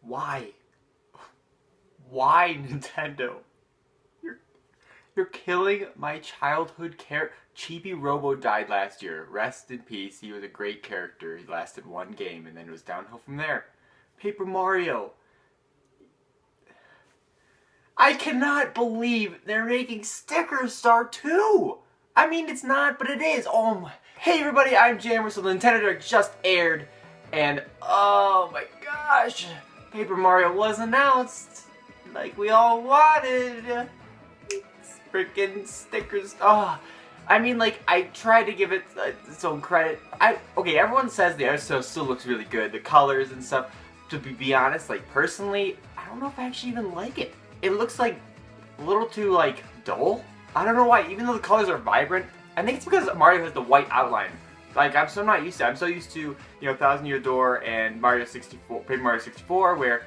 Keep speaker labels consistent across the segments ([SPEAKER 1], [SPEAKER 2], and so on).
[SPEAKER 1] Why? Why, Nintendo? You're killing my childhood character. Chibi Robo died last year. Rest in peace. He was a great character. He lasted one game and then it was downhill from there. Paper Mario. I cannot believe they're making Sticker Star 2! I mean, it's not, but it is. Oh my. Hey everybody, I'm Jammer. So the Nintendo Direct just aired, and oh my gosh, Paper Mario was announced like we all wanted. It's freaking stickers. Oh, I mean, like, I tried to give it its own credit. Okay, everyone says the art still looks really good, the colors and stuff. To be honest, like, personally, I don't know if I actually even like it. It looks like a little too, like, dull. I don't know why, even though the colors are vibrant. I think it's because Mario has the white outline. Like, I'm so used to, you know, Thousand Year Door and Mario 64, Paper Mario 64, where,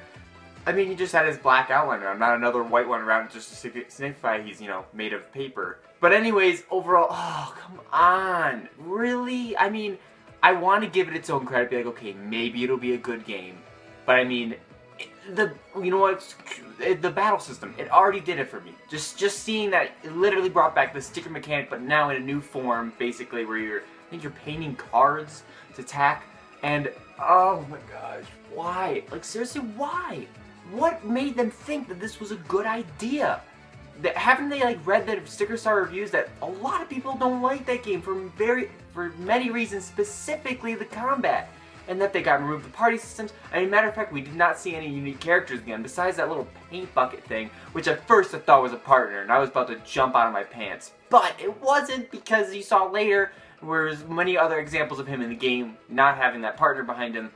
[SPEAKER 1] I mean, he just had his black outline around, not another white one around just to signify he's, you know, made of paper. But anyways, overall, oh, come on. Really? I mean, I want to give it its own credit, be like, okay, maybe it'll be a good game. But I mean, you know what, the battle system, it already did it for me. Just seeing that it literally brought back the sticker mechanic, but now in a new form, basically, where I think you're painting cards to attack, and oh my gosh, why? Like, seriously, why? What made them think that this was a good idea? Haven't they, like, read the Sticker Star reviews that a lot of people don't like that game for many reasons, specifically the combat? And that they got removed the party systems. I mean, matter of fact, we did not see any unique characters again, besides that little paint bucket thing, which at first I thought was a partner, and I was about to jump out of my pants. But it wasn't, because you saw later, whereas many other examples of him in the game not having that partner behind him.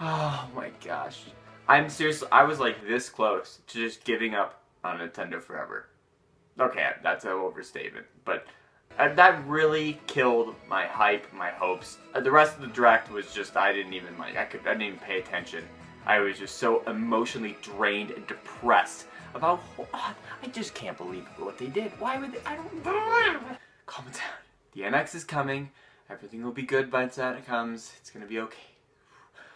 [SPEAKER 1] Oh my gosh. I was like this close to just giving up on Nintendo forever. Okay, that's an overstatement, but that really killed my hype, my hopes. The rest of the Direct was just, I didn't even even pay attention. I was just so emotionally drained and depressed about, I just can't believe what they did. Why would they, I don't know. Calm down. The NX is coming. Everything will be good by the time it comes. It's gonna be okay.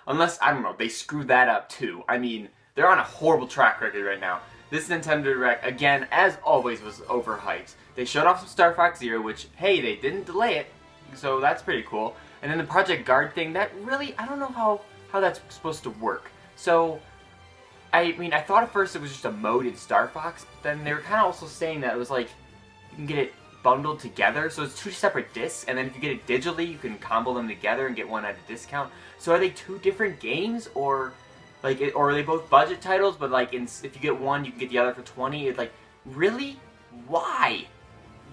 [SPEAKER 1] Unless, I don't know, they screwed that up too. I mean, they're on a horrible track record right now. This Nintendo Direct, again, as always, was overhyped. They showed off some Star Fox Zero, which, hey, they didn't delay it, so that's pretty cool. And then the Project Guard thing, that really, I don't know how that's supposed to work. So, I mean, I thought at first it was just a mode in Star Fox, but then they were kind of also saying that it was like, you can get it bundled together, so it's two separate discs, and then if you get it digitally, you can combo them together and get one at a discount. So are they two different games, or or are they both budget titles, but like, if you get one, you can get the other for 20? It's like, really? Why?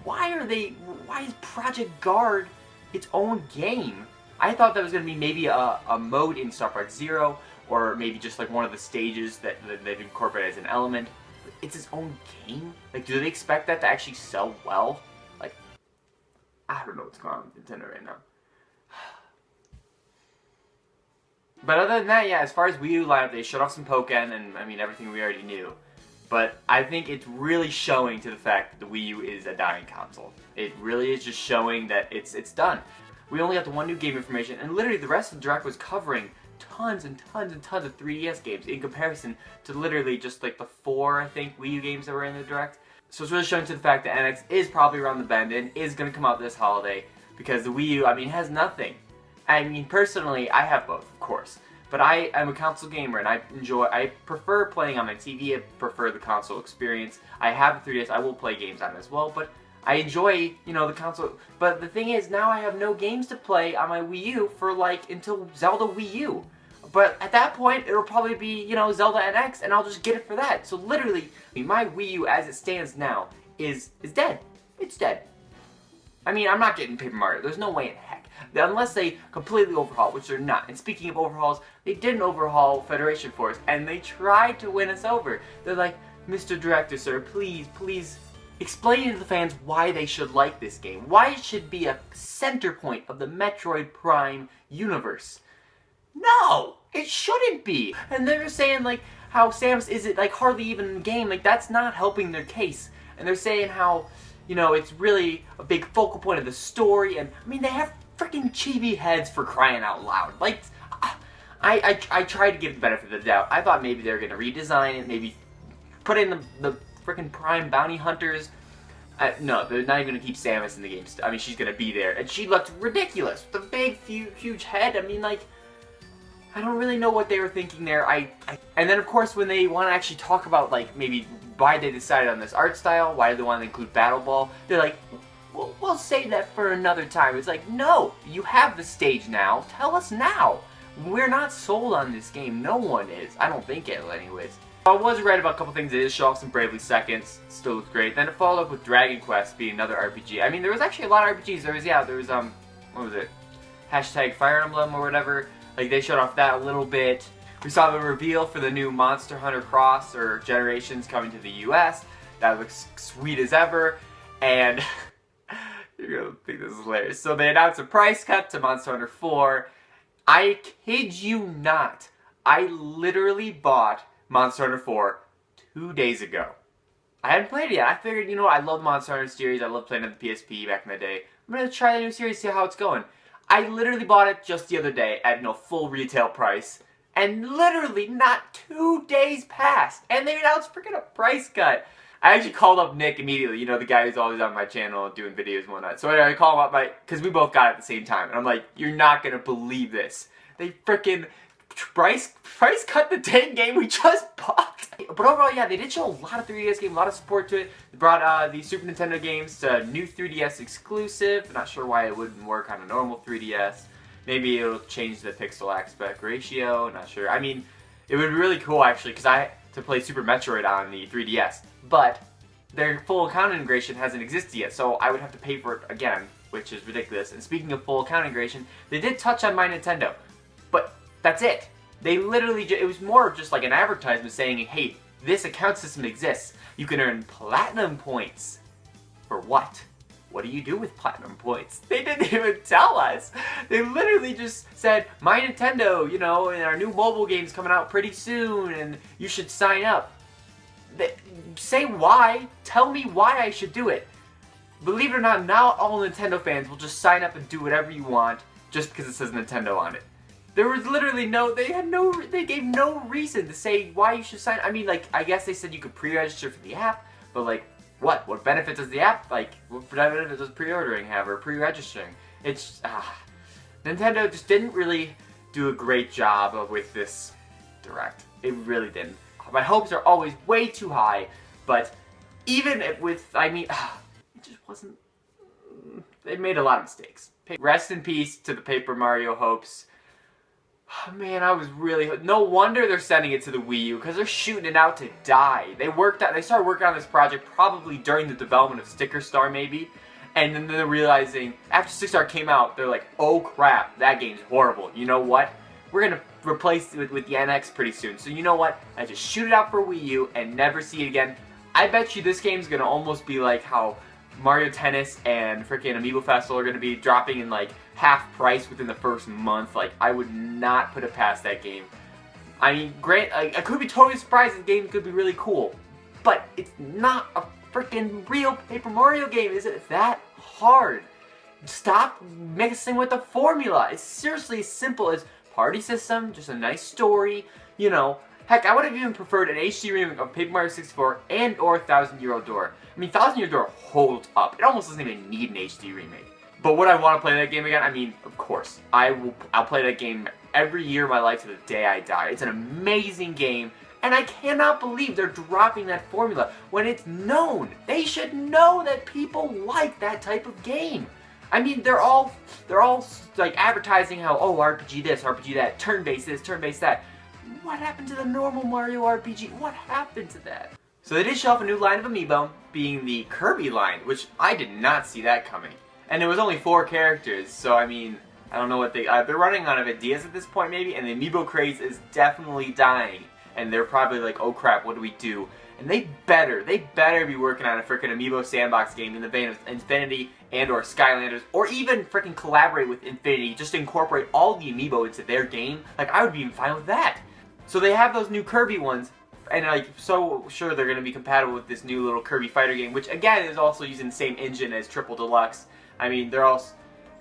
[SPEAKER 1] Why is Project Guard its own game? I thought that was going to be maybe a mode in Star Fox Zero, or maybe just like one of the stages that they've incorporated as an element. But it's its own game? Like, do they expect that to actually sell well? Like, I don't know what's going on with Nintendo right now. But other than that, yeah, as far as Wii U lineup, they showed off some Pokken, and I mean, everything we already knew. But I think it's really showing to the fact that the Wii U is a dying console. It really is just showing that it's done. We only got the one new game information, and literally the rest of the Direct was covering tons and tons and tons of 3DS games in comparison to literally just like the 4, I think, Wii U games that were in the Direct. So it's really showing to the fact that NX is probably around the bend and is going to come out this holiday, because the Wii U, I mean, has nothing. I mean, personally, I have both, of course. But I am a console gamer, and I prefer playing on my TV, I prefer the console experience. I have a 3DS, I will play games on it as well, but I enjoy, you know, the console. But the thing is, now I have no games to play on my Wii U for, like, until Zelda Wii U. But at that point, it'll probably be, you know, Zelda NX, and I'll just get it for that. So literally, my Wii U as it stands now is dead. It's dead. I mean, I'm not getting Paper Mario. There's no way in heck. Unless they completely overhaul, which they're not. And speaking of overhauls, they didn't overhaul Federation Force, and they tried to win us over. They're like, Mr. Director, sir, please explain to the fans why they should like this game. Why it should be a center point of the Metroid Prime universe. No! It shouldn't be! And they're saying, like, how Samus isn't, like, hardly even in the game. Like, that's not helping their case. And they're saying how, you know, it's really a big focal point of the story, and, I mean, they have freaking chibi heads, for crying out loud. Like, I tried to give the benefit of the doubt. I thought maybe they were going to redesign it, maybe put in the freaking prime bounty hunters. No, they're not even going to keep Samus in the game. I mean, she's going to be there. And she looked ridiculous with the big, huge head. I mean, like, I don't really know what they were thinking there. And then, of course, when they want to actually talk about, like, maybe why they decided on this art style, why do they want to include Battle Ball, they're like, we'll save that for another time. It's like, no, you have the stage now. Tell us now. We're not sold on this game. No one is. I don't think it, anyways. I was right about a couple things. It did show off some Bravely Seconds. Still looks great. Then it followed up with Dragon Quest being another RPG. I mean, there was actually a lot of RPGs. There was, what was it? Hashtag Fire Emblem or whatever. Like, they showed off that a little bit. We saw the reveal for the new Monster Hunter Cross, or Generations, coming to the US. That looks sweet as ever. And you're gonna think this is hilarious. So they announced a price cut to Monster Hunter 4. I kid you not. I literally bought Monster Hunter 4 2 days ago. I hadn't played it yet. I figured, you know what, I love Monster Hunter series. I love playing on the PSP back in the day. I'm going to try the new series, see how it's going. I literally bought it just the other day at full retail price. And literally not 2 days passed. And they announced freaking a price cut. I actually called up Nick immediately, you know, the guy who's always on my channel doing videos and whatnot. So I called him up, because we both got it at the same time. And I'm like, you're not going to believe this. They freaking price cut the dang game we just bought. But overall, yeah, they did show a lot of 3DS games, a lot of support to it. They brought the Super Nintendo games to new 3DS exclusive. I'm not sure why it wouldn't work on a normal 3DS. Maybe it'll change the pixel aspect ratio, not sure. I mean, it would be really cool actually, because to play Super Metroid on the 3DS. But their full account integration hasn't existed yet, so I would have to pay for it again, which is ridiculous. And speaking of full account integration, they did touch on My Nintendo. But that's it. They literally, it was more of just like an advertisement saying, hey, this account system exists. You can earn platinum points. For what? What do you do with platinum points? They didn't even tell us. They literally just said, My Nintendo, you know, and our new mobile game's coming out pretty soon, and you should sign up. Say why. Tell me why I should do it. Believe it or not, now all Nintendo fans will just sign up and do whatever you want just because it says Nintendo on it. There was literally they gave no reason to say why you should sign. I mean, like, I guess they said you could pre-register for the app, but like, what? What benefit does the app, like, what benefit does pre-ordering have, or pre-registering? It's, Nintendo just didn't really do a great job with this Direct. It really didn't. My hopes are always way too high, but even with, I mean, it just wasn't, they made a lot of mistakes. Rest in peace to the Paper Mario hopes. Oh, man, I was really... No wonder they're sending it to the Wii U, because they're shooting it out to die. They started working on this project probably during the development of Sticker Star, maybe. And then they're realizing, after Sticker Star came out, they're like, oh crap, that game's horrible. You know what? We're going to replace it with the NX pretty soon. So you know what? I just shoot it out for Wii U and never see it again. I bet you this game's going to almost be like how Mario Tennis and freaking Amiibo Festival are going to be dropping in like half price within the first month. Like, I would not put it past that game. I mean, great, I could be totally surprised the game could be really cool, but it's not a freaking real Paper Mario game. Is it that hard? Stop mixing with the formula. It's seriously as simple as party system, just a nice story, you know. Heck, I would have even preferred an HD remake of Paper Mario 64 and or 1000-Year-Old Door. I mean, 1000-Year-Old Door holds up. It almost doesn't even need an HD remake. But would I want to play that game again? I mean, of course. I'll play that game every year of my life to the day I die. It's an amazing game, and I cannot believe they're dropping that formula when it's known. They should know that people like that type of game. I mean, they're all like advertising how, oh, RPG this, RPG that, turn-based this, turn-based that. What happened to the normal Mario RPG? What happened to that? So they did show off a new line of amiibo, being the Kirby line, which I did not see that coming. And it was only 4 characters, so I mean, I don't know what they're running out of ideas at this point maybe, and the amiibo craze is definitely dying. And they're probably like, oh crap, what do we do? And they better be working on a freaking amiibo sandbox game in the vein of Infinity and or Skylanders, or even freaking collaborate with Infinity just to incorporate all the amiibo into their game. Like, I would be even fine with that. So they have those new Kirby ones, and like, so sure they're going to be compatible with this new little Kirby fighter game, which again is also using the same engine as Triple Deluxe. I mean, they're all,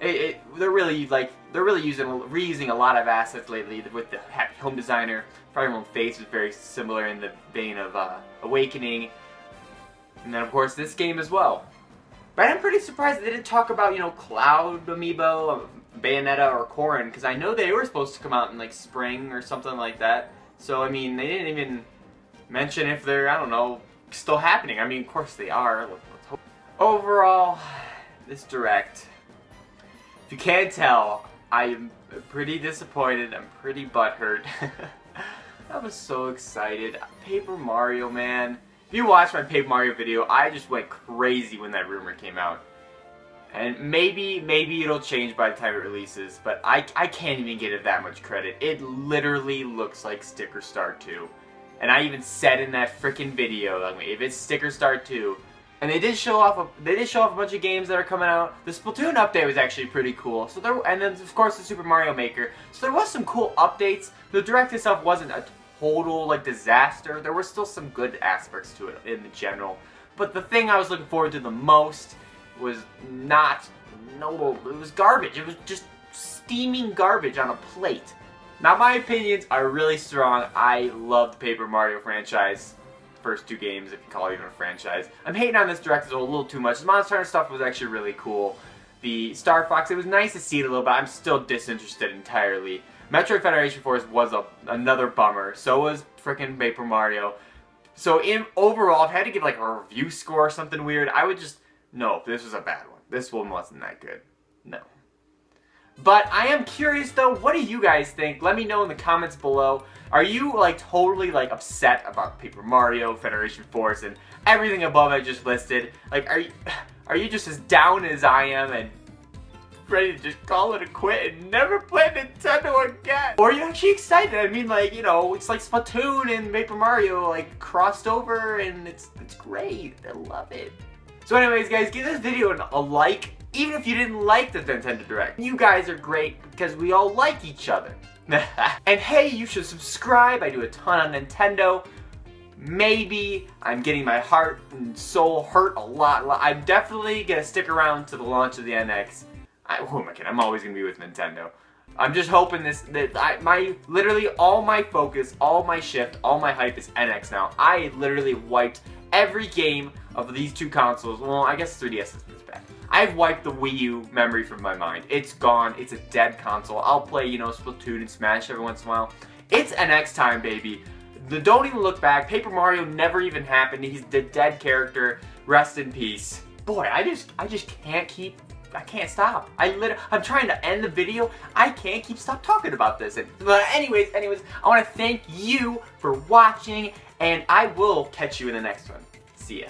[SPEAKER 1] They're really reusing a lot of assets lately with the Happy Home Designer. Fire Emblem Fates was very similar in the vein of Awakening, and then of course this game as well. But I'm pretty surprised they didn't talk about, you know, Cloud Amiibo, Bayonetta, or Corrin, because I know they were supposed to come out in like spring or something like that. So I mean, they didn't even mention if they're, I don't know, still happening. I mean, of course they are. Let's hope. Overall, this Direct, if you can't tell, I am pretty disappointed. I'm pretty butthurt. I was so excited. Paper Mario, man. If you watched my Paper Mario video, I just went crazy when that rumor came out. And maybe it'll change by the time it releases, but I can't even give it that much credit. It literally looks like Sticker Star 2. And I even said in that freaking video, like, if it's Sticker Star 2, and they did show off a bunch of games that are coming out. The Splatoon update was actually pretty cool. So and then of course the Super Mario Maker. So there was some cool updates. The Direct itself wasn't a total like disaster. There were still some good aspects to it in the general. But the thing I was looking forward to the most was it was garbage. It was just steaming garbage on a plate. Now my opinions are really strong. I love the Paper Mario franchise. First two games, if you call it even a franchise. I'm hating on this Direct a little too much. The Monster Hunter stuff was actually really cool. The Star Fox, it was nice to see it a little bit. I'm still disinterested entirely. Metroid Federation Force was another bummer. So was frickin' Paper Mario. So overall, if I had to give like a review score or something weird, I would just, no, this was a bad one. This one wasn't that good. No. But I am curious though, what do you guys think? Let me know in the comments below. Are you like totally like upset about Paper Mario, Federation Force, and everything above I just listed? Like, are you just as down as I am and ready to just call it a quit and never play Nintendo again? Or are you actually excited? I mean, like, you know, it's like Splatoon and Paper Mario like crossed over, and it's great. I love it. So anyways, guys, give this video a like, even if you didn't like the Nintendo Direct. You guys are great because we all like each other. And hey, you should subscribe. I do a ton on Nintendo. Maybe I'm getting my heart and soul hurt a lot. I'm definitely gonna stick around to the launch of the NX. Who am I kidding? I'm always gonna be with Nintendo. I'm just hoping literally all my focus, all my shift, all my hype is NX now. I literally wiped every game of these two consoles. Well, I guess 3DS is bad. I've wiped the Wii U memory from my mind. It's gone. It's a dead console. I'll play, you know, Splatoon and Smash every once in a while. It's NX time, baby. Don't even look back. Paper Mario never even happened. He's the dead character. Rest in peace. Boy, I just can't stop. I'm trying to end the video. I can't stop talking about this. But anyways, I want to thank you for watching, and I will catch you in the next one. See ya.